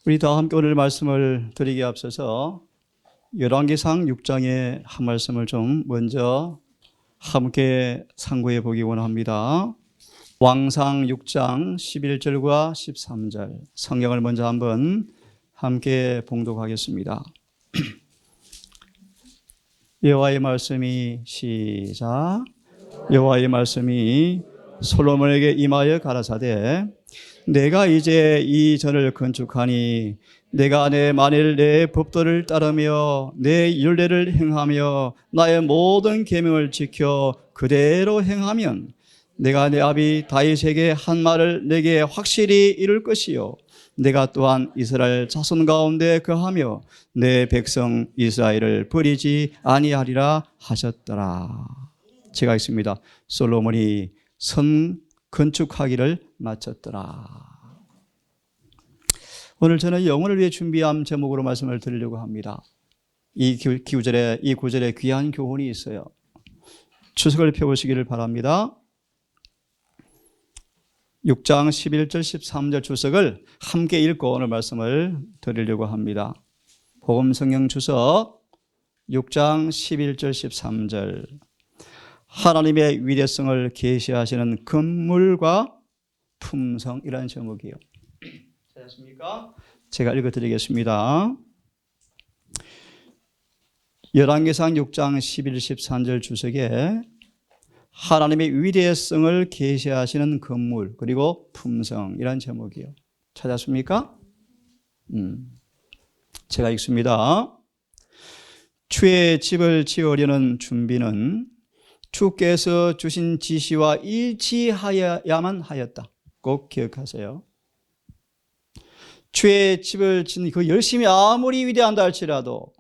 우리 다 함께 오늘 말씀을 드리기에 앞서서 열왕기상 6장의 한 말씀을 좀 먼저 함께 상고해 보기 원합니다. 왕상 6장 11절과 13절 성경을 먼저 한번 함께 봉독하겠습니다. 여호와의 말씀이 시작. 여호와의 말씀이 솔로몬에게 임하여 가라사대 내가 이제 이 전을 건축하니 내가 만일 내 법도를 따르며 내 율례를 행하며 나의 모든 계명을 지켜 그대로 행하면 내가 내 아비 다윗에게 한 말을 내게 확실히 이룰 것이요 내가 또한 이스라엘 자손 가운데 거하며 내 백성 이스라엘을 버리지 아니하리라 하셨더라. 제가 있습니다. 솔로몬이 성 건축하기를 마쳤더라. 오늘 저는 영혼을 위해 준비한 제목으로 말씀을 드리려고 합니다. 이 구절에 귀한 교훈이 있어요. 추석을 펴보시기를 바랍니다. 6장 11절 13절 추석을 함께 읽고 오늘 말씀을 드리려고 합니다. 복음성경 추석 6장 11절 13절 하나님의 위대성을 계시하시는 건물과 품성이라는 제목이에요. 찾았습니까? 제가 읽어드리겠습니다. 열왕기상 6장 11, 13절 주석에 하나님의 위대성을 계시하시는 건물 그리고 품성이라는 제목이에요. 찾았습니까? 제가 읽습니다. 주의 집을 지으려는 준비는 주께서 주신 지시와 일치하여야만 하였다. 꼭 기억하세요. 주의 집을 짓는 그 열심히 아무리 위대한다 할지라도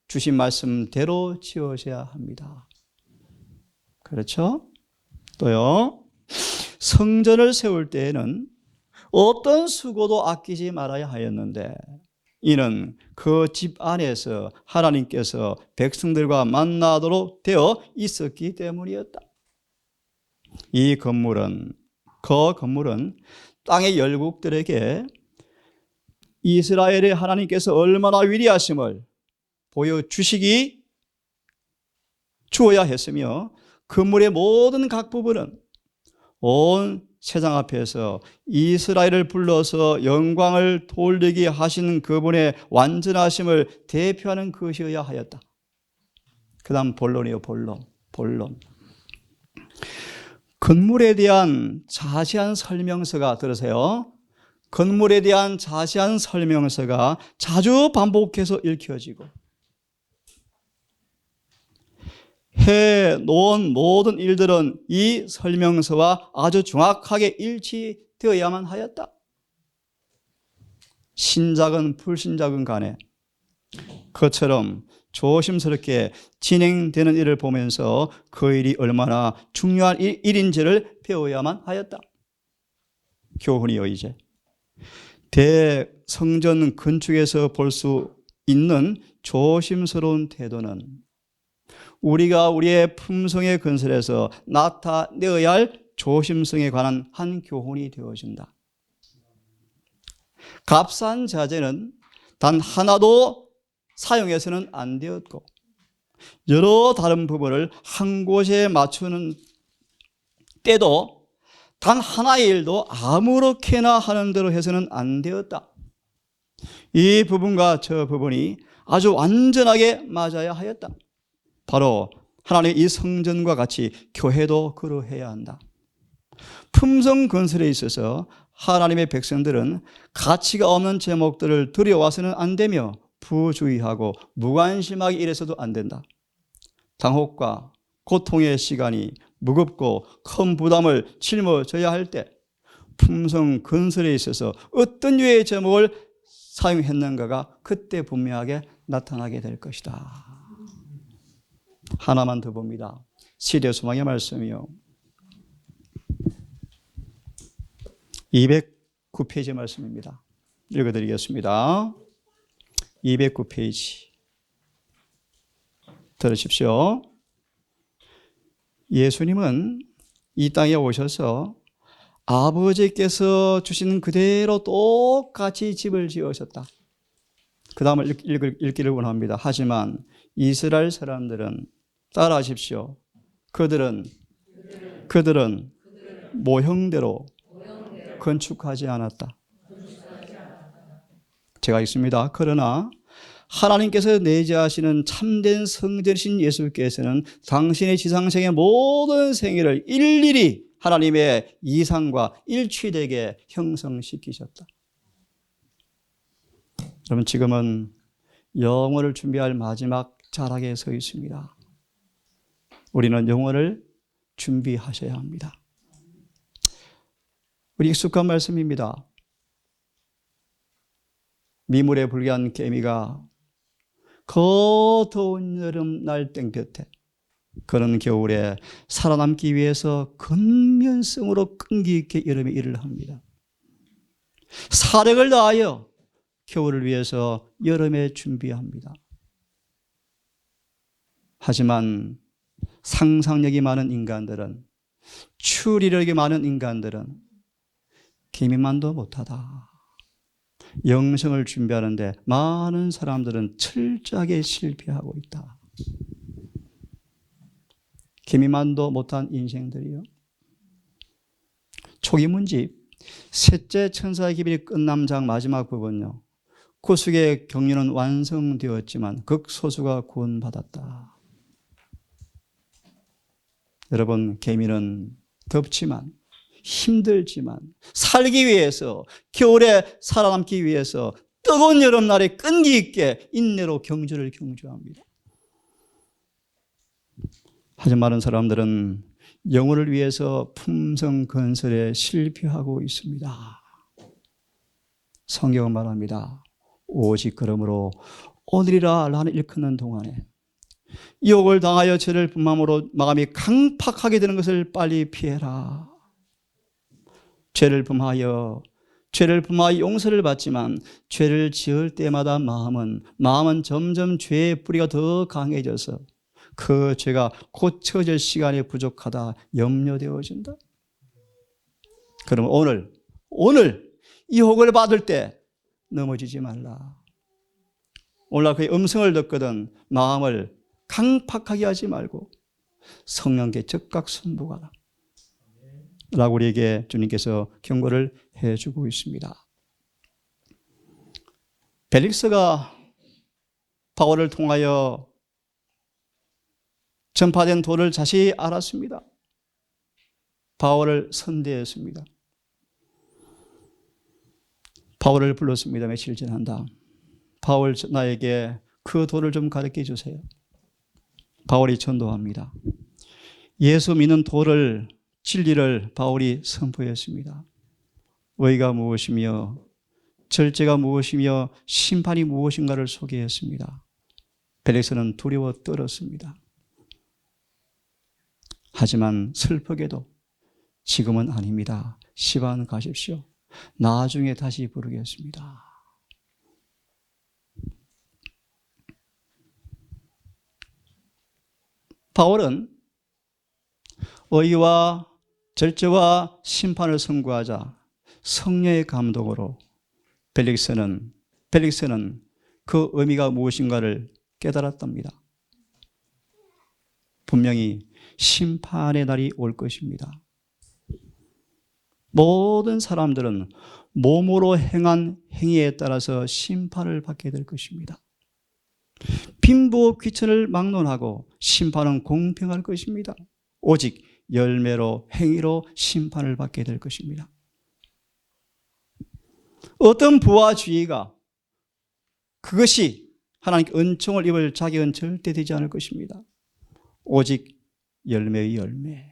주신 말씀대로 지으셔야 합니다. 그렇죠? 또요, 성전을 세울 때에는 어떤 수고도 아끼지 말아야 하였는데 이는 그 집 안에서 하나님께서 백성들과 만나도록 되어 있었기 때문이었다. 그 건물은 땅의 열국들에게 이스라엘의 하나님께서 얼마나 위대하심을 주어야 했으며 건물의 모든 각 부분은 온 세상 앞에서 이스라엘을 불러서 영광을 돌리게 하시는 그분의 완전하심을 대표하는 것이어야 하였다. 그 다음 본론이에요. 본론. 건물에 대한 자세한 설명서가 들으세요. 건물에 대한 자세한 설명서가 자주 반복해서 읽혀지고 해놓은 모든 일들은 이 설명서와 아주 정확하게 일치되어야만 하였다. 신작은 불신작은 간에 그처럼 조심스럽게 진행되는 일을 보면서 그 일이 얼마나 중요한 일인지를 배워야만 하였다. 교훈이요. 이제 대성전 건축에서 볼 수 있는 조심스러운 태도는 우리가 우리의 품성의 건설에서 나타내어야 할 조심성에 관한 한 교훈이 되어준다. 값싼 자재는 단 하나도 사용해서는 안 되었고 여러 다른 부분을 한 곳에 맞추는 때도 단 하나의 일도 아무렇게나 하는 대로 해서는 안 되었다. 이 부분과 저 부분이 아주 완전하게 맞아야 하였다. 바로 하나님의 이 성전과 같이 교회도 그러해야 한다. 품성 건설에 있어서 하나님의 백성들은 가치가 없는 제목들을 들여와서는 안 되며 부주의하고 무관심하게 일해서도 안 된다. 당혹과 고통의 시간이 무겁고 큰 부담을 짊어져야 할 때 품성 건설에 있어서 어떤 유의 제목을 사용했는가가 그때 분명하게 나타나게 될 것이다. 하나만 더 봅니다. 시대 소망의 말씀이요. 209페이지 말씀입니다. 읽어드리겠습니다. 209페이지 들으십시오. 예수님은 이 땅에 오셔서 아버지께서 주신 그대로 똑같이 집을 지으셨다. 그 다음을 읽기를 원합니다. 하지만 이스라엘 사람들은 따라하십시오. 그들은 모형대로 건축하지 않았다. 제가 읽습니다. 그러나 하나님께서 내재하시는 참된 성전이신 예수께서는 당신의 지상생의 모든 생애를 일일이 하나님의 이상과 일치되게 형성시키셨다. 여러분, 지금은 영혼을 준비할 마지막 자락에 서 있습니다. 우리는 영혼을 준비하셔야 합니다. 우리 익숙한 말씀입니다. 미물에 불과한 개미가 그 더운 여름날 땡볕에 그런 겨울에 살아남기 위해서 근면성으로 끈기 있게 여름에 일을 합니다. 사력을 다하여 겨울을 위해서 여름에 준비합니다. 하지만 상상력이 많은 인간들은, 추리력이 많은 인간들은 개미만도 못하다. 영성을 준비하는데 많은 사람들은 철저하게 실패하고 있다. 개미만도 못한 인생들이요. 초기문집 셋째 천사의 기별이 끝남장 마지막 부분요. 구속의 경륜은 완성되었지만 극소수가 구원받았다. 여러분, 개미는 덥지만 힘들지만 살기 위해서, 겨울에 살아남기 위해서 뜨거운 여름날에 끈기 있게 인내로 경주를 경주합니다. 하지만 많은 사람들은 영혼을 위해서 품성 건설에 실패하고 있습니다. 성경은 말합니다. 오직 그러므로 오늘이라 나는 일컫는 동안에 유혹을 당하여 죄를 분함으로 마음이 강팍하게 되는 것을 빨리 피해라. 죄를 범하여 용서를 받지만 죄를 지을 때마다 마음은 점점 죄의 뿌리가 더 강해져서 그 죄가 고쳐질 시간이 부족하다 염려되어진다. 그럼 오늘 유혹을 받을 때 넘어지지 말라. 오늘 그의 음성을 듣거든 마음을 강팍하게 하지 말고 성령께 적극 순복하라 라고 우리에게 주님께서 경고를 해주고 있습니다. 벨릭스가 바울을 통하여 전파된 도를 자세히 알았습니다. 바울을 선대했습니다. 바울을 불렀습니다. 며칠 지난 다음 바울, 나에게 그 도를 좀 가르쳐 주세요. 바울이 전도합니다. 예수 믿는 도를, 진리를 바울이 선포했습니다. 의가 무엇이며 절제가 무엇이며 심판이 무엇인가를 소개했습니다. 벨릭스는 두려워 떨었습니다. 하지만 슬프게도 지금은 아닙니다. 시반 가십시오. 나중에 다시 부르겠습니다. 바울은 의와 절제와 심판을 선고하자 성령의 감동으로 벨릭스는 그 의미가 무엇인가를 깨달았답니다. 분명히 심판의 날이 올 것입니다. 모든 사람들은 몸으로 행한 행위에 따라서 심판을 받게 될 것입니다. 빈부 귀천을 막론하고 심판은 공평할 것입니다. 오직 열매로, 행위로 심판을 받게 될 것입니다. 어떤 부와 지위가 그것이 하나님께 은총을 입을 자격은 절대 되지 않을 것입니다. 오직 열매의 열매.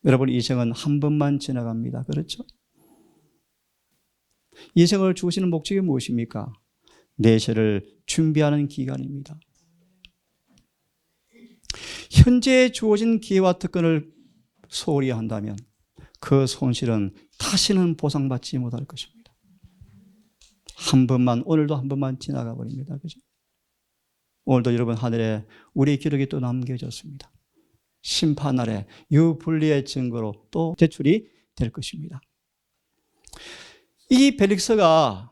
여러분, 이 생은 한 번만 지나갑니다. 그렇죠? 이 생을 주시는 목적이 무엇입니까? 내세를 준비하는 기간입니다. 현재 주어진 기회와 특권을 소홀히 한다면 그 손실은 다시는 보상받지 못할 것입니다. 오늘도 한 번만 지나가 버립니다. 그죠? 오늘도 여러분 하늘에 우리의 기록이 또 남겨졌습니다. 심판날에 유불리의 증거로 또 제출이 될 것입니다. 이 벨릭스가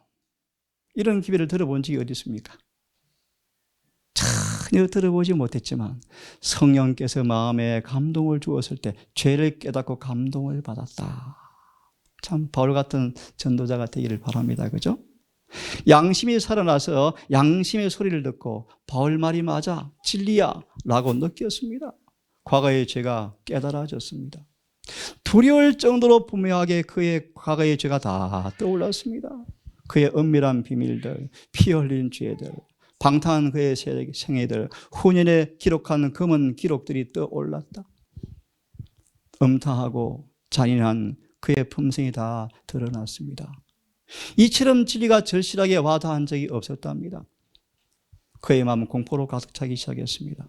이런 기회를 들어본 적이 어디 있습니까? 전혀 들어보지 못했지만 성령께서 마음에 감동을 주었을 때 죄를 깨닫고 감동을 받았다. 참 바울 같은 전도자가 되기를 바랍니다. 그죠? 양심이 살아나서 양심의 소리를 듣고 바울 말이 맞아, 진리야 라고 느꼈습니다. 과거의 죄가 깨달아졌습니다. 두려울 정도로 분명하게 그의 과거의 죄가 다 떠올랐습니다. 그의 은밀한 비밀들, 피 흘린 죄들, 방탕한 그의 생애들, 후년에 기록한 검은 기록들이 떠올랐다. 음탕하고 잔인한 그의 품성이 다 드러났습니다. 이처럼 진리가 절실하게 와닿은 적이 없었답니다. 그의 마음은 공포로 가득 차기 시작했습니다.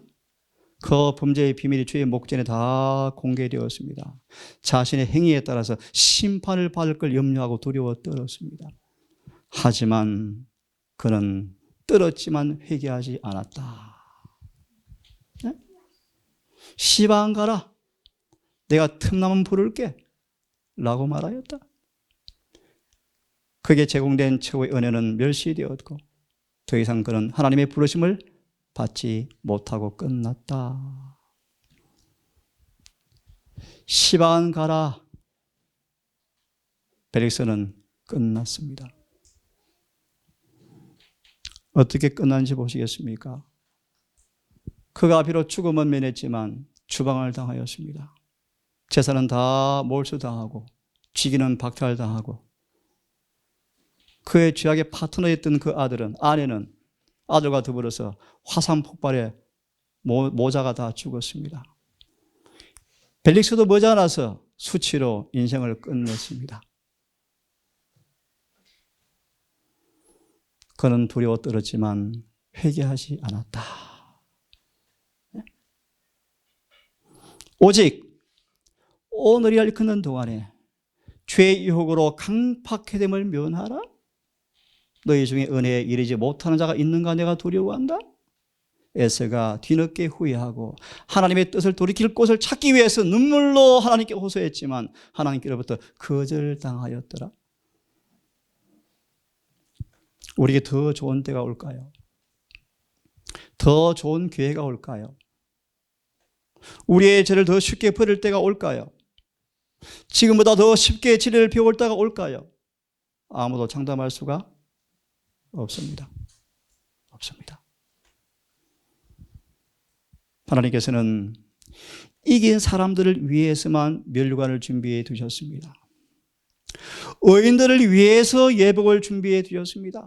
그 범죄의 비밀이 주의 목전에 다 공개되었습니다. 자신의 행위에 따라서 심판을 받을 걸 염려하고 두려워 떨었습니다. 하지만 그는 떨었지만 회개하지 않았다. 네? 시방 가라. 내가 틈나면 부를게. 라고 말하였다. 그게 제공된 최후의 은혜는 멸시되었고 더 이상 그는 하나님의 부르심을 받지 못하고 끝났다. 시방 가라. 벨릭스는 끝났습니다. 어떻게 끝난지 보시겠습니까? 그가 비록 죽음은 면했지만 추방을 당하였습니다. 재산은 다 몰수당하고 쥐기는 박탈당하고 그의 죄악의 파트너였던 그 아내는 아들과 더불어서 화산 폭발에 모자가 다 죽었습니다. 벨릭스도 머지않아서 수치로 인생을 끝냈습니다. 그는 두려워 떨었지만 회개하지 않았다. 오직 오늘이 일컫는 동안에 죄의 유혹으로 강팍해 됨을 면하라. 너희 중에 은혜에 이르지 못하는 자가 있는가 내가 두려워한다. 에서가 뒤늦게 후회하고 하나님의 뜻을 돌이킬 곳을 찾기 위해서 눈물로 하나님께 호소했지만 하나님께로부터 거절당하였더라. 우리에게 더 좋은 때가 올까요? 더 좋은 기회가 올까요? 우리의 죄를 더 쉽게 버릴 때가 올까요? 지금보다 더 쉽게 진리를 배울 때가 올까요? 아무도 장담할 수가 없습니다. 없습니다. 하나님께서는 이긴 사람들을 위해서만 멸류관을 준비해 두셨습니다. 의인들을 위해서 예복을 준비해 두셨습니다.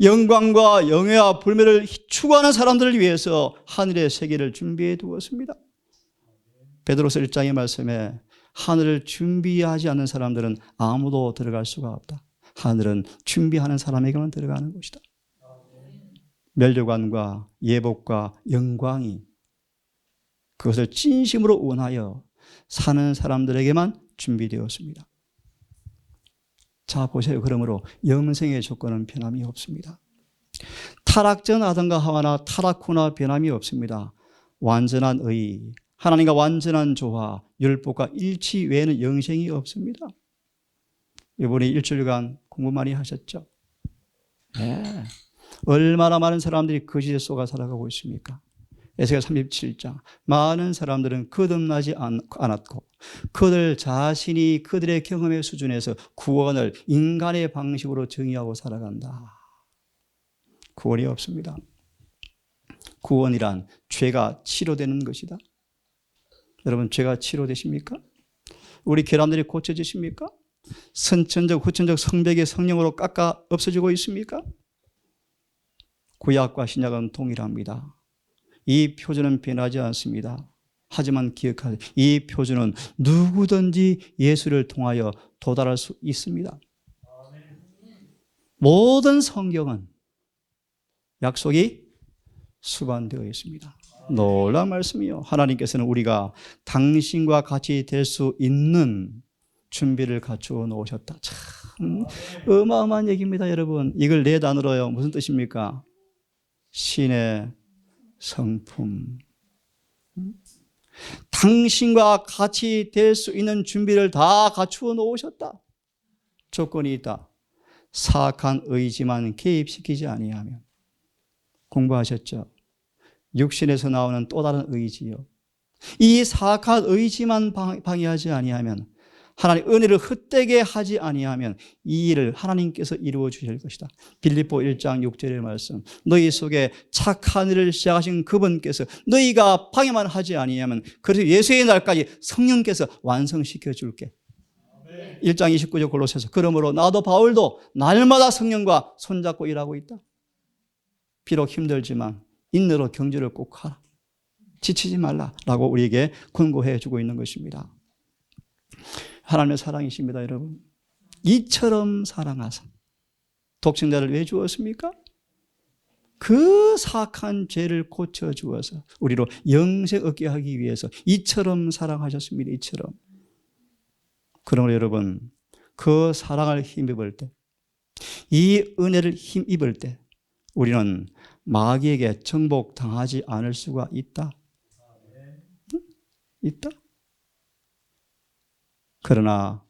영광과 영예와 불멸을 추구하는 사람들을 위해서 하늘의 세계를 준비해 두었습니다. 베드로서 1장의 말씀에 하늘을 준비하지 않는 사람들은 아무도 들어갈 수가 없다. 하늘은 준비하는 사람에게만 들어가는 곳이다. 멸류관과 예복과 영광이 그것을 진심으로 원하여 사는 사람들에게만 준비되었습니다. 자 보세요. 그러므로 영생의 조건은 변함이 없습니다. 타락 전 아담과 하와나 타락 후나 변함이 없습니다. 완전한 의, 하나님과 완전한 조화, 율법과 일치 외에는 영생이 없습니다. 이번에 일주일간 공부 많이 하셨죠? 네. 얼마나 많은 사람들이 거짓에 속아 살아가고 있습니까? 에스겔 37장. 많은 사람들은 거듭나지 않았고 그들 자신이 그들의 경험의 수준에서 구원을 인간의 방식으로 정의하고 살아간다. 구원이 없습니다. 구원이란 죄가 치료되는 것이다. 여러분 죄가 치료되십니까? 우리 결함들이 고쳐지십니까? 선천적 후천적 성벽이 성령으로 깎아 없어지고 있습니까? 구약과 신약은 동일합니다. 이 표준은 변하지 않습니다. 하지만 기억하세요. 이 표준은 누구든지 예수를 통하여 도달할 수 있습니다. 모든 성경은 약속이 수반되어 있습니다. 놀라운 말씀이요. 하나님께서는 우리가 당신과 같이 될 수 있는 준비를 갖추어 놓으셨다. 참 어마어마한 얘기입니다, 여러분. 이걸 네 단어로요. 무슨 뜻입니까? 신의 성품. 당신과 같이 될 수 있는 준비를 다 갖추어 놓으셨다. 조건이 있다. 사악한 의지만 개입시키지 아니하면. 공부하셨죠? 육신에서 나오는 또 다른 의지요. 이 사악한 의지만 방해하지 아니하면, 하나님 은혜를 헛되게 하지 아니하면 이 일을 하나님께서 이루어 주실 것이다. 빌립보 1장 6절의 말씀. 너희 속에 착한 일을 시작하신 그분께서 너희가 방해만 하지 아니하면, 그래서 예수의 날까지 성령께서 완성시켜 줄게. 1장 29절 골로새서. 그러므로 나도 바울도 날마다 성령과 손잡고 일하고 있다. 비록 힘들지만 인내로 경주를 꼭 하라. 지치지 말라라고 우리에게 권고해 주고 있는 것입니다. 하나님의 사랑이십니다, 여러분. 이처럼 사랑하사 독생자를 왜 주었습니까? 그 사악한 죄를 고쳐주어서 우리로 영생 얻게 하기 위해서 이처럼 사랑하셨습니다. 이처럼. 그러므로 여러분, 그 사랑을 힘입을 때, 이 은혜를 힘입을 때 우리는 마귀에게 정복당하지 않을 수가 있다. 있다. 그러나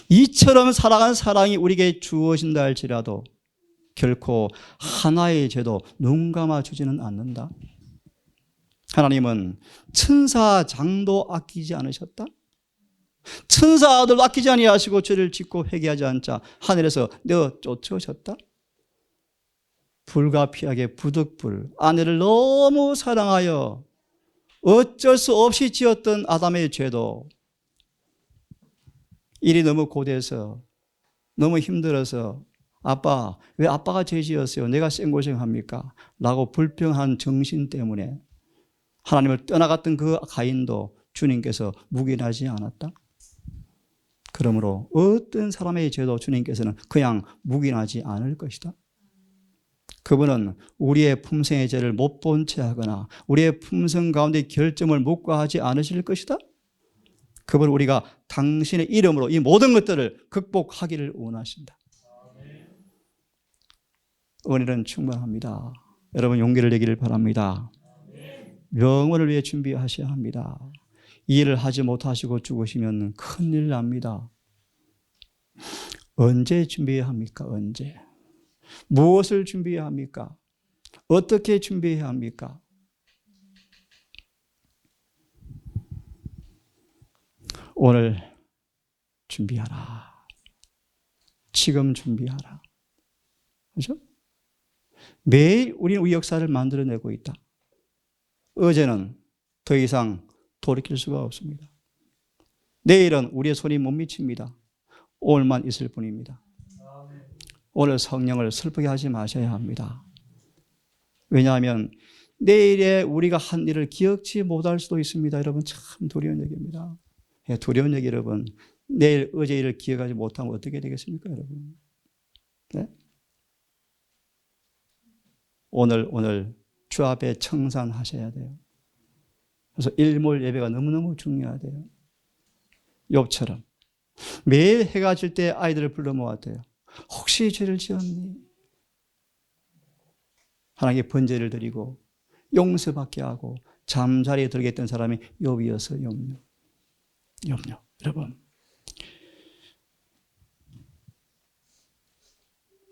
이처럼 사랑하는 사랑이 우리에게 주어진다 할지라도 결코 하나의 죄도 눈 감아주지는 않는다. 하나님은 천사장도 아끼지 않으셨다. 천사 아들도 아끼지 아니하시고 죄를 짓고 회개하지 않자 하늘에서 내어 쫓으셨다. 불가피하게 부득불 아내를 너무 사랑하여 어쩔 수 없이 지었던 아담의 죄도 일이 너무 고돼서 너무 힘들어서 아빠, 왜 아빠가 죄 지었어요? 내가 생고생합니까? 라고 불평한 정신 때문에 하나님을 떠나갔던 그 가인도 주님께서 묵인하지 않았다. 그러므로 어떤 사람의 죄도 주님께서는 그냥 묵인하지 않을 것이다. 그분은 우리의 품성의 죄를 못 본 채 하거나 우리의 품성 가운데 결점을 묵과하지 않으실 것이다. 그분은 우리가 당신의 이름으로 이 모든 것들을 극복하기를 원하신다. 은혜는 충분합니다. 여러분 용기를 내기를 바랍니다. 영원을 위해 준비하셔야 합니다. 이 일을 하지 못하시고 죽으시면 큰일 납니다. 언제 준비해야 합니까? 언제? 무엇을 준비해야 합니까? 어떻게 준비해야 합니까? 오늘 준비하라. 지금 준비하라. 그렇죠? 매일 우리는 우리 역사를 만들어내고 있다. 어제는 더 이상 돌이킬 수가 없습니다. 내일은 우리의 손이 못 미칩니다. 오늘만 있을 뿐입니다. 오늘 성령을 슬프게 하지 마셔야 합니다. 왜냐하면 내일에 우리가 한 일을 기억지 못할 수도 있습니다. 여러분 참 두려운 얘기입니다. 두려운 얘기 여러분. 내일 어제 일을 기억하지 못하면 어떻게 되겠습니까 여러분? 네? 오늘 주 앞에 청산하셔야 돼요. 그래서 일몰 예배가 너무너무 중요하대요. 욥처럼 매일 해가 질 때 아이들을 불러 모았대요. 혹시 죄를 지었니? 하나님께 번제를 드리고 용서받게 하고 잠자리에 들게 했던 사람이 욥이어서 염려. 여러분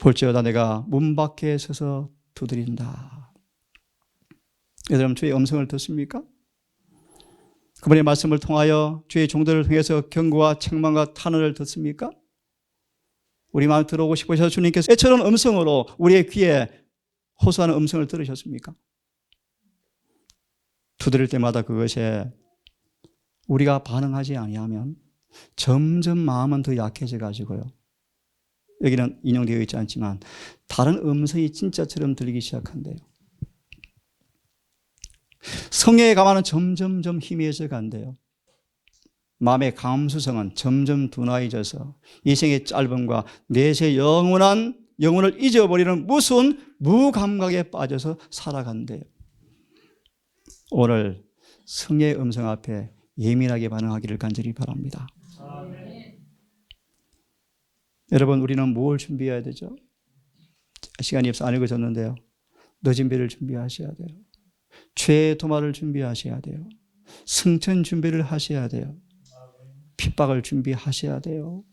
볼지어다 내가 문 밖에 서서 두드린다. 여러분 주의 음성을 듣습니까? 그분의 말씀을 통하여 주의 종들을 통해서 경고와 책망과 탄원을 듣습니까? 우리 마음 들어오고 싶으셔서 주님께서 애처로운 음성으로 우리의 귀에 호소하는 음성을 들으셨습니까? 두드릴 때마다 그것에 우리가 반응하지 아니하면 점점 마음은 더 약해져 가지고요. 여기는 인용되어 있지 않지만 다른 음성이 진짜처럼 들리기 시작한대요. 성령의 감화는 점점점 희미해져 간대요. 마음의 감수성은 점점 둔화해져서 이 생의 짧음과 내세 영혼을 잊어버리는 무서운 무감각에 빠져서 살아간대요. 오늘 성령의 음성 앞에 예민하게 반응하기를 간절히 바랍니다. 아멘. 여러분 우리는 뭘 준비해야 되죠? 시간이 없어 안 읽어졌는데요. 늦은 배를 준비하셔야 돼요. 죄의 도말을 준비하셔야 돼요. 승천 준비를 하셔야 돼요. 핍박을 준비하셔야 돼요.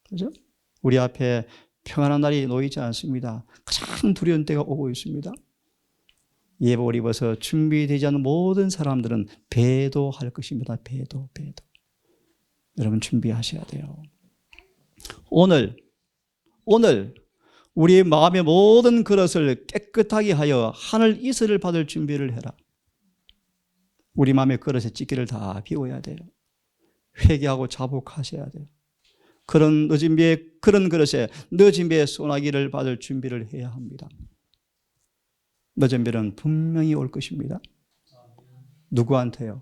그죠? 우리 앞에 평안한 날이 놓이지 않습니다. 가장 두려운 때가 오고 있습니다. 예복을 입어서 준비되지 않은 모든 사람들은 배도할 것입니다. 배도. 여러분 준비하셔야 돼요. 오늘 우리의 마음의 모든 그릇을 깨끗하게 하여 하늘 이슬을 받을 준비를 해라. 우리 마음의 그릇에 찌기를 다 비워야 돼요. 회개하고 자복하셔야 돼요. 그런 그릇에 늦은 배에 소나기를 받을 준비를 해야 합니다. 늦은 배는 분명히 올 것입니다. 누구한테요?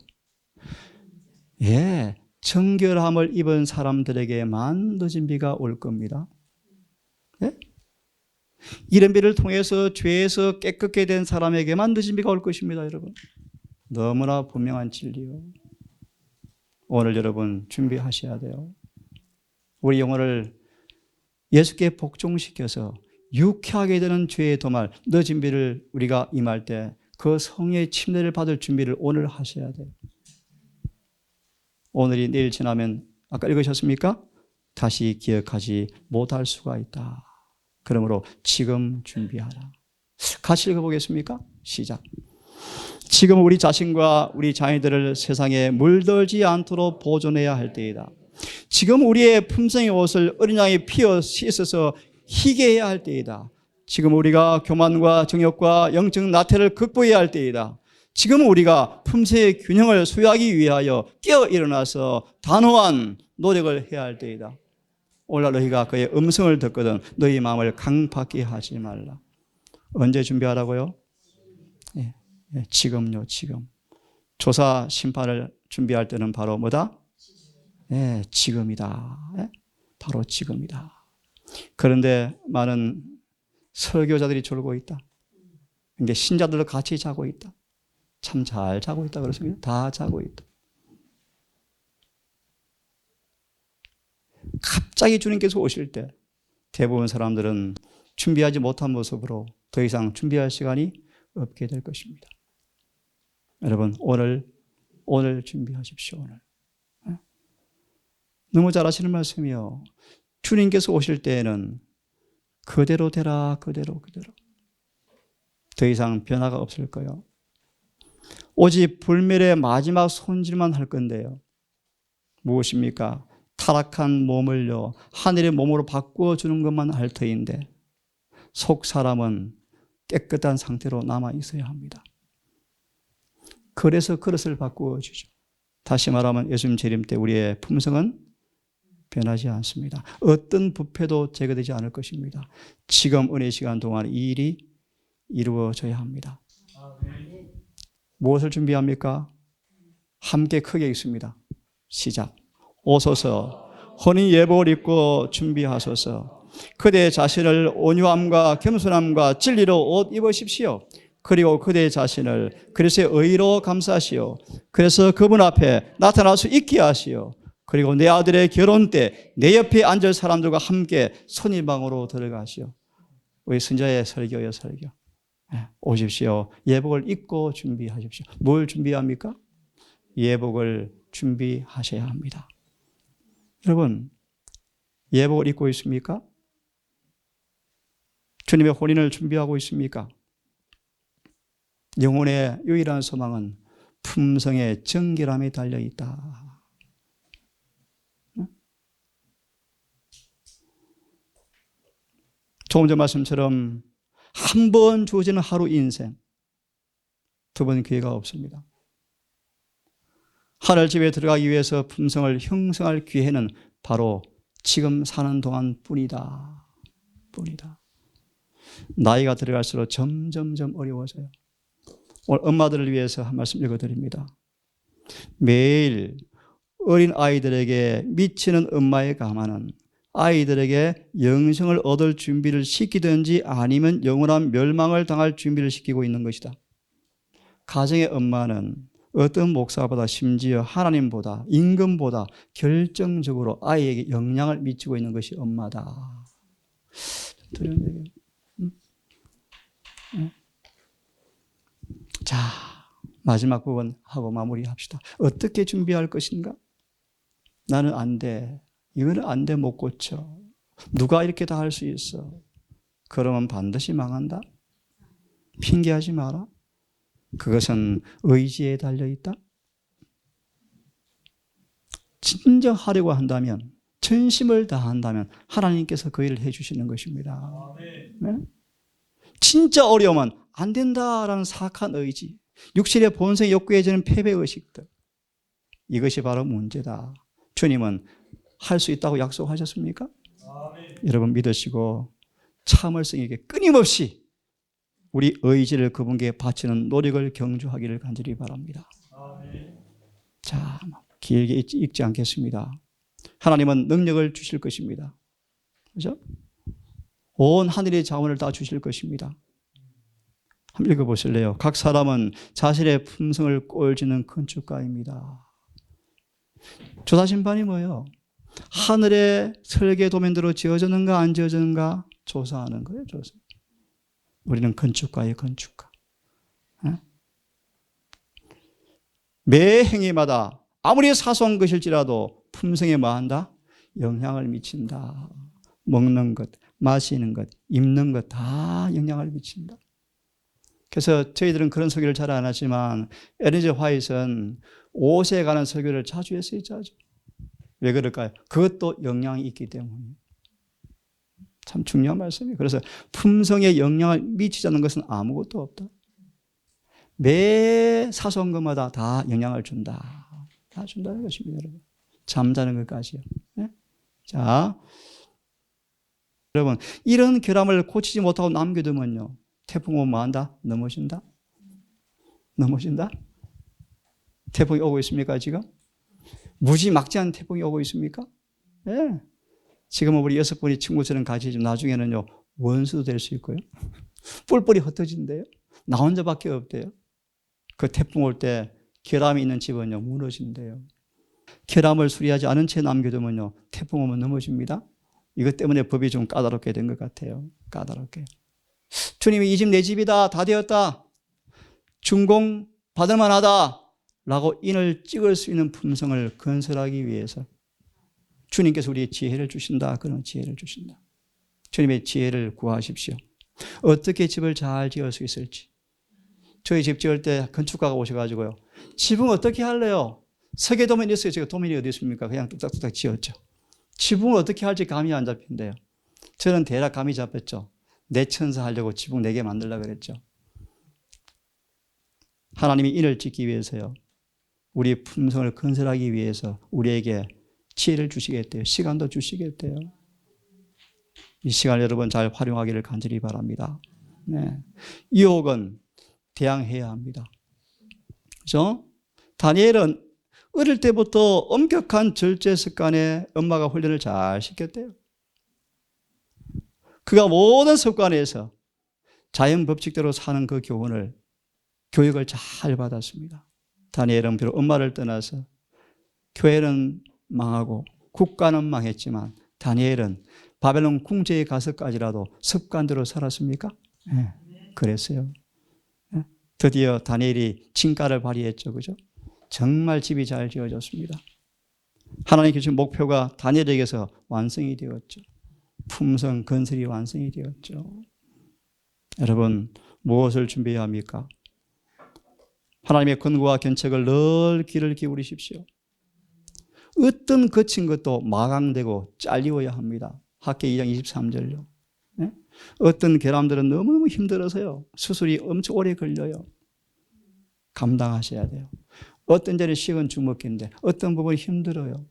정결함을 입은 사람들에게만 늦은 비가 올 겁니다. 이런 비를 통해서 죄에서 깨끗게 된 사람에게만 늦은 비가 올 것입니다. 여러분, 너무나 분명한 진리요. 오늘 여러분 준비하셔야 돼요. 우리 영혼을 예수께 복종시켜서 유쾌하게 되는 죄의 도말, 늦은 비를 우리가 임할 때 그 성령의 침례를 받을 준비를 오늘 하셔야 돼요. 오늘이 내일 지나면 아까 읽으셨습니까? 다시 기억하지 못할 수가 있다. 그러므로 지금 준비하라. 같이 읽어보겠습니까? 시작. 지금 우리 자신과 우리 자녀들을 세상에 물들지 않도록 보존해야 할 때이다. 지금 우리의 품성의 옷을 어린 양의 피어 씻어서 희게 해야 할 때이다. 지금 우리가 교만과 정욕과 영적 나태를 극복해야 할 때이다. 지금 우리가 품성의 균형을 수여하기 위하여 깨어 일어나서 단호한 노력을 해야 할 때이다. 오늘 너희가 그의 음성을 듣거든 너희 마음을 강팍게 하지 말라. 언제 준비하라고요? 지금요, 지금. 조사 심판을 준비할 때는 바로 뭐다? 지금이다. 바로 지금이다. 그런데 많은 설교자들이 졸고 있다. 그러니까 신자들도 같이 자고 있다. 참 잘 자고 있다 그렇습니다. 다 자고 있다. 갑자기 주님께서 오실 때 대부분 사람들은 준비하지 못한 모습으로 더 이상 준비할 시간이 없게 될 것입니다. 여러분 오늘 준비하십시오. 오늘. 너무 잘 아시는 말씀이요. 주님께서 오실 때에는 그대로 되라. 그대로. 더 이상 변화가 없을 거예요. 오직 불멸의 마지막 손질만 할 건데요. 무엇입니까? 타락한 몸을요 하늘의 몸으로 바꾸어주는 것만 할 터인데 속 사람은 깨끗한 상태로 남아 있어야 합니다. 그래서 그릇을 바꾸어 주죠. 다시 말하면 예수님 재림 때 우리의 품성은 변하지 않습니다. 어떤 부패도 제거되지 않을 것입니다. 지금 은혜 시간 동안 이 일이 이루어져야 합니다. 무엇을 준비합니까? 함께 크게 읽습니다. 시작. 오소서 혼인 예복을 입고 준비하소서. 그대 자신을 온유함과 겸손함과 진리로 옷 입으십시오. 그리고 그대 자신을 그리스도의 의로 감싸시오. 그래서 그분 앞에 나타날 수 있게 하시오. 그리고 내 아들의 결혼 때 내 옆에 앉을 사람들과 함께 선인방으로 들어가시오. 우리 선자의 설교요, 설교. 오십시오. 예복을 입고 준비하십시오. 뭘 준비합니까? 예복을 준비하셔야 합니다. 여러분, 예복을 입고 있습니까? 주님의 혼인을 준비하고 있습니까? 영혼의 유일한 소망은 품성의 정결함에 달려있다. 조금 전 말씀처럼 한 번 주어지는 하루 인생, 두 번 기회가 없습니다. 하늘집에 들어가기 위해서 품성을 형성할 기회는 바로 지금 사는 동안 뿐이다. 나이가 들어갈수록 점점 어려워져요. 오늘 엄마들을 위해서 한 말씀 읽어드립니다. 매일 어린 아이들에게 미치는 엄마의 감화는 아이들에게 영생을 얻을 준비를 시키든지 아니면 영원한 멸망을 당할 준비를 시키고 있는 것이다. 가정의 엄마는 어떤 목사보다 심지어 하나님보다 임금보다 결정적으로 아이에게 영향을 미치고 있는 것이 엄마다. 들은 얘기. 자, 마지막 부분 하고 마무리합시다. 어떻게 준비할 것인가? 나는 안 돼. 이거는 안 돼, 못 고쳐. 누가 이렇게 다 할 수 있어? 그러면 반드시 망한다. 핑계하지 마라. 그것은 의지에 달려있다. 진정 하려고 한다면, 전심을 다한다면 하나님께서 그 일을 해주시는 것입니다. 네? 진짜 어려우면 안 된다라는 사악한 의지, 육신의 본성의 욕구에 저는 패배의식들, 이것이 바로 문제다. 주님은 할 수 있다고 약속하셨습니까? 여러분 믿으시고 참을성 있게 끊임없이 우리 의지를 그분께 바치는 노력을 경주하기를 간절히 바랍니다. 자, 길게 읽지 않겠습니다. 하나님은 능력을 주실 것입니다. 그렇죠? 온 하늘의 자원을 다 주실 것입니다. 한번 읽어보실래요? 각 사람은 자신의 품성을 꼴지는 건축가입니다. 조사심판이 뭐예요? 하늘의 설계 도면대로 지어졌는가 안 지어졌는가 조사하는 거예요. 조사. 우리는 건축가예요. 건축가. 매 행위마다 아무리 사소한 것일지라도 품성에 뭐한다? 영향을 미친다. 먹는 것, 마시는 것, 입는 것 다 영향을 미친다. 그래서 저희들은 그런 설교를 잘 안 하지만 엘렌 G. 화이트는 옷에 관한 설교를 자주 했어요. 자주. 왜 그럴까요? 그것도 영향이 있기 때문에. 참 중요한 말씀이에요. 그래서 품성에 영향을 미치지 않는 것은 아무것도 없다. 매 사소한 것마다 다 영향을 준다. 다 준다는 것입니다, 여러분. 잠자는 것까지요. 네? 자, 여러분, 이런 결함을 고치지 못하고 남겨두면요, 태풍 오면 뭐 한다? 넘어진다? 넘어진다? 태풍이 오고 있습니까, 지금? 무지막지한 태풍이 오고 있습니까? 예. 네. 지금은 우리 6분이 친구처럼 같이 나중에는요, 원수도 될 수 있고요. 뿔뿔이 흩어진대요. 나 혼자밖에 없대요. 그 태풍 올 때 결함이 있는 집은요, 무너진대요. 결함을 수리하지 않은 채 남겨두면요, 태풍 오면 넘어집니다. 이것 때문에 법이 좀 까다롭게 된 것 같아요. 까다롭게. 주님이 이 집 내 집이다. 다 되었다. 준공 받을 만하다. 라고 인을 찍을 수 있는 품성을 건설하기 위해서 주님께서 우리의 지혜를 주신다. 그런 지혜를 주신다. 주님의 지혜를 구하십시오. 어떻게 집을 잘 지을 수 있을지. 저희 집 지을 때 건축가가 오셔가지고요. 지붕 어떻게 할래요? 설계도면이 있어요. 제가 도면이 어디 있습니까? 그냥 뚝딱뚝딱 지었죠. 지붕을 어떻게 할지 감이 안 잡힌대요. 저는 대략 감이 잡혔죠. 내 천사 하려고 지붕 4개 만들려고 그랬죠. 하나님이 인을 짓기 위해서요. 우리 품성을 건설하기 위해서 우리에게 지혜를 주시겠대요. 시간도 주시겠대요. 이 시간 여러분 잘 활용하기를 간절히 바랍니다. 네. 유혹은 대항해야 합니다. 그렇죠? 다니엘은 어릴 때부터 엄격한 절제 습관에 엄마가 훈련을 잘 시켰대요. 그가 모든 습관에서 자연 법칙대로 사는 그 교육을 잘 받았습니다. 다니엘은 비록 엄마를 떠나서 교회는 망하고 국가는 망했지만 다니엘은 바벨론 궁제에 가서까지라도 습관대로 살았습니까? 네, 그랬어요. 네, 드디어 다니엘이 진가를 발휘했죠. 그죠? 정말 집이 잘 지어졌습니다. 하나님 주신 목표가 다니엘에게서 완성이 되었죠. 품성 건설이 완성이 되었죠. 여러분 무엇을 준비해야 합니까? 하나님의 권고와 견책을 늘 귀를 기울이십시오. 어떤 거친 것도 마강되고 잘리워야 합니다. 학계 2장 23절요. 네? 어떤 결함들은 너무너무 힘들어서요. 수술이 엄청 오래 걸려요. 감당하셔야 돼요. 어떤 데는 식은 죽 먹기인데 어떤 부분이 힘들어요.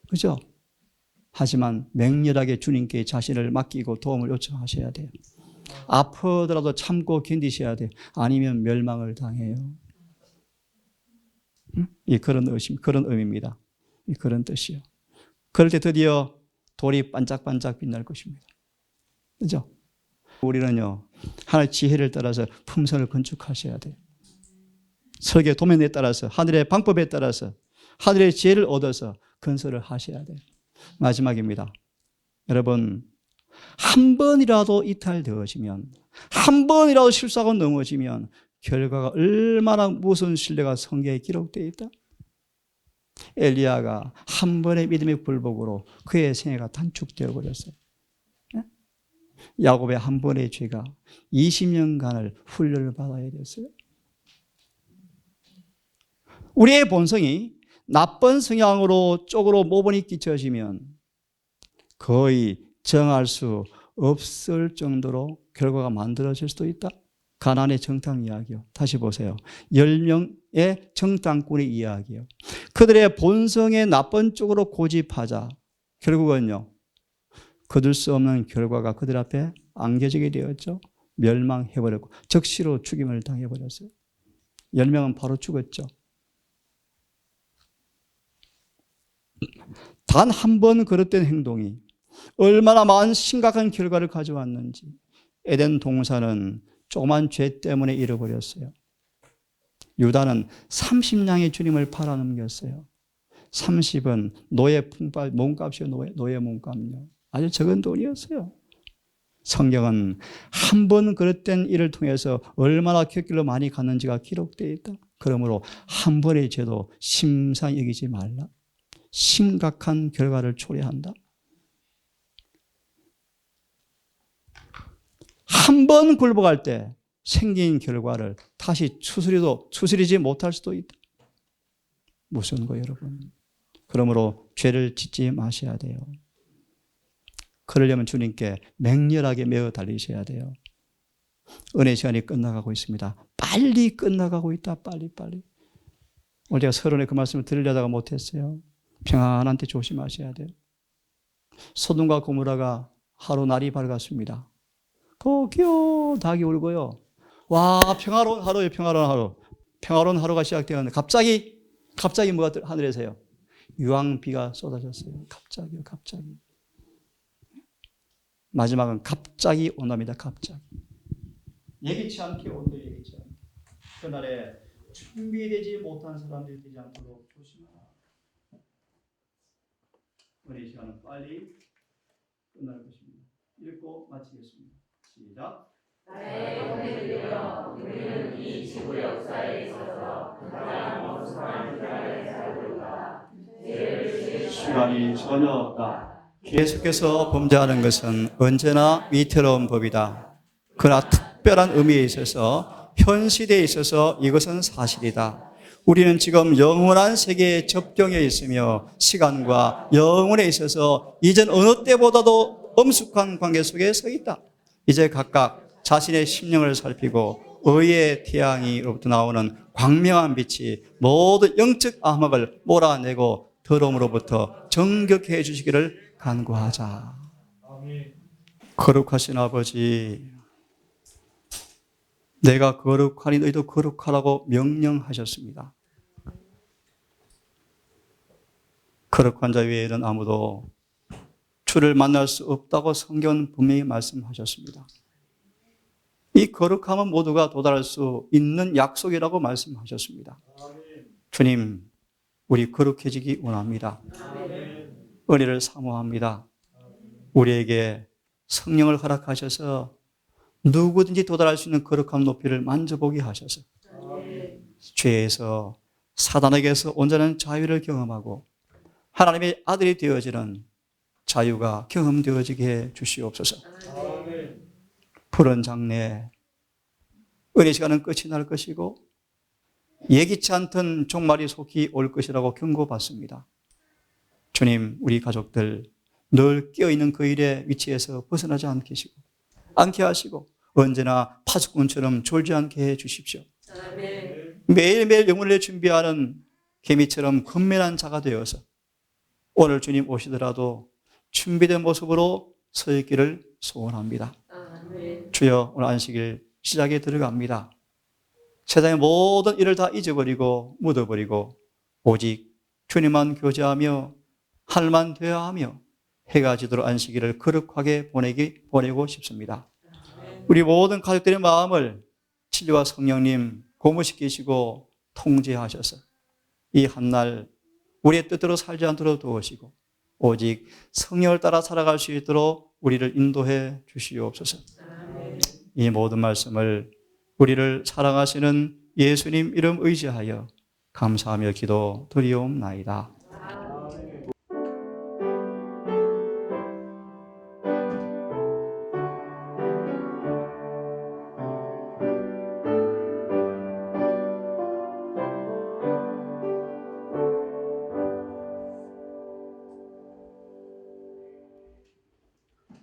그죠? 하지만 맹렬하게 주님께 자신을 맡기고 도움을 요청하셔야 돼요. 아프더라도 참고 견디셔야 돼요. 아니면 멸망을 당해요. 그런 의미입니다. 그런 뜻이요. 그럴 때 드디어 돌이 반짝반짝 빛날 것입니다. 그죠? 우리는요, 하나님의 지혜를 따라서 품성을 건축하셔야 돼요. 설계 도면에 따라서, 하늘의 방법에 따라서, 하늘의 지혜를 얻어서 건설을 하셔야 돼요. 마지막입니다. 여러분, 한 번이라도 이탈되어지면, 한 번이라도 실수하고 넘어지면 결과가 얼마나 무서운 신뢰가 성경에 기록되어 있다. 엘리야가 한 번의 믿음의 굴복으로 그의 생애가 단축되어 버렸어요. 야곱의 한 번의 죄가 20년간을 훈련을 받아야 됐어요. 우리의 본성이 나쁜 성향으로 쪽으로 모본이 끼쳐지면 거의 정할 수 없을 정도로 결과가 만들어질 수도 있다. 가나안의 정탐 이야기요. 다시 보세요. 10명의 정탐꾼의 이야기요. 그들의 본성의 나쁜 쪽으로 고집하자 결국은요, 거둘 수 없는 결과가 그들 앞에 안겨지게 되었죠. 멸망해버렸고 적시로 죽임을 당해버렸어요. 10명은 바로 죽었죠. 단 한 번 그릇된 행동이 얼마나 많은 심각한 결과를 가져왔는지. 에덴 동산은 조그만 죄 때문에 잃어버렸어요. 유다는 30냥의 주님을 팔아넘겼어요. 30은 노예 품값, 몸값이요. 노예 몸값요. 아주 적은 돈이었어요. 성경은 한 번 그릇된 일을 통해서 얼마나 곁길로 많이 갔는지가 기록되어 있다. 그러므로 한 번의 죄도 심상히 여기지 말라. 심각한 결과를 초래한다. 한 번 굴복할 때 생긴 결과를 다시 추스리지 못할 수도 있다. 무서운 거예요, 여러분. 그러므로 죄를 짓지 마셔야 돼요. 그러려면 주님께 맹렬하게 매어 달리셔야 돼요. 은혜 시간이 끝나가고 있습니다. 빨리 끝나가고 있다. 빨리. 오늘 제가 서론에 그 말씀을 드리려다가 못했어요. 평안한 때 조심하셔야 돼요. 소돔과 고모라가 하루 날이 밝았습니다. 거기요 닭이 울고요. 와, 평화로운 하루예요. 평화로운 하루가 시작되었는데 갑자기 뭐가 하늘에서요? 유황비가 쏟아졌어요. 갑자기. 마지막은 갑자기 온답니다. 갑자기. 예기치 않게 온다. 예기치 않게. 그날에 준비되지 못한 사람들이 되지 않도록 조심하라. 오늘 이 시간은 빨리 끝날 것입니다. 읽고 마치겠습니다. 시작. 나의 영혼을 들여 우리는 이 지구 역사에 있어서 가장 엄숙한 시간에 살고 있다. 시간이 전혀 없다. 계속해서 범죄하는 것은 언제나 위태로운 법이다. 그러나 특별한 의미에 있어서 현 시대에 있어서 이것은 사실이다. 우리는 지금 영원한 세계에 접경해 있으며 시간과 영혼에 있어서 이전 어느 때보다도 엄숙한 관계 속에 서 있다. 이제 각각 자신의 심령을 살피고 의의 태양으로부터 나오는 광명한 빛이 모든 영적 암흑을 몰아내고 더러움으로부터 정결케 해주시기를 간구하자. 거룩하신 아버지, 내가 거룩하니 너희도 거룩하라고 명령하셨습니다. 거룩한 자 외에는 아무도 주를 만날 수 없다고 성경은 분명히 말씀하셨습니다. 이 거룩함은 모두가 도달할 수 있는 약속이라고 말씀하셨습니다. 주님, 우리 거룩해지기 원합니다. 은혜를 사모합니다. 우리에게 성령을 허락하셔서 누구든지 도달할 수 있는 거룩함 높이를 만져보게 하셔서 죄에서 사단에게서 온전한 자유를 경험하고 하나님의 아들이 되어지는 자유가 경험되어지게 해 주시옵소서. 푸른 장래 은혜 시간은 끝이 날 것이고 예기치 않던 종말이 속히 올 것이라고 경고받습니다. 주님, 우리 가족들 늘 깨어있는 그 일의 위치에서 벗어나지 않게 하시고 언제나 파수꾼처럼 졸지 않게 해 주십시오. 매일매일 영혼을 준비하는 개미처럼 근면한 자가 되어서 오늘 주님 오시더라도 준비된 모습으로 서 있기를 소원합니다. 주여, 오늘 안식일 시작에 들어갑니다. 세상의 모든 일을 다 잊어버리고 묻어버리고 오직 주님만 교제하며 하늘만 대하며 해가 지도록 안식일을 거룩하게 보내고 싶습니다. 우리 모든 가족들의 마음을 진리와 성령님 고무시키시고 통제하셔서 이 한날 우리의 뜻대로 살지 않도록 도우시고 오직 성령을 따라 살아갈 수 있도록 우리를 인도해 주시옵소서. 이 모든 말씀을 우리를 사랑하시는 예수님 이름 의지하여 감사하며 기도 드리옵나이다.